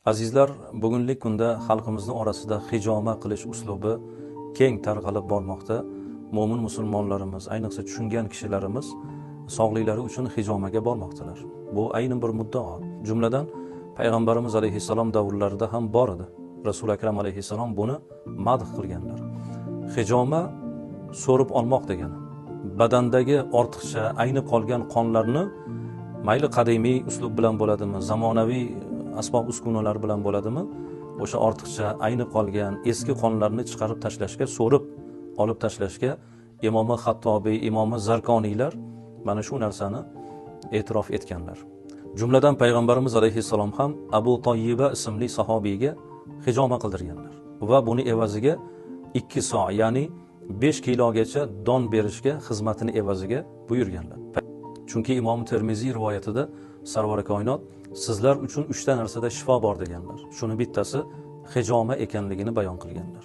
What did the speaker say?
Azizlar, bugungi kunda xalqimizning orasida hijoma qilish uslubi keng tarqalib bormoqda. Mo'min musulmonlarimiz, ayniqsa tushungan kishilarimiz sog'liklari uchun hijomaga bormoqdalar. Bu aynan bir muddao. Jumladan payg'ambarimiz alayhissalom davrlarida ham bor edi. Rasul akram alayhissalom buni madh qilganlar. Hijoma so'rib olmoq degani. Badandagi ortiqcha aynib qolgan qonlarni mayli qadimiy uslub bilan bo'ladimi, zamonaviy asbob uskunalar bilan bo'ladimi, o'sha ortiqcha aynib qolgan eski qonlarni chiqarib tashlashga, so'rib olib tashlashga Imomi Xattobiy, Imomi Zarkoniylar mana shu narsani e'tirof etganlar. Jumladan payg'ambarimiz alayhissalom ham Abu Toyyiba ismli sahobiyga hijoma qildirganlar va buni evaziga 2 so', ya'ni 5 kilogacha don berishga xizmatini evaziga buyurganlar. Chunki Imom Termiziy rivoyatida Sarvari koinot sizlar uchun 3 ta narsada shifo bor deganlar. Shuni bittasi hijoma ekanligini bayon qilganlar.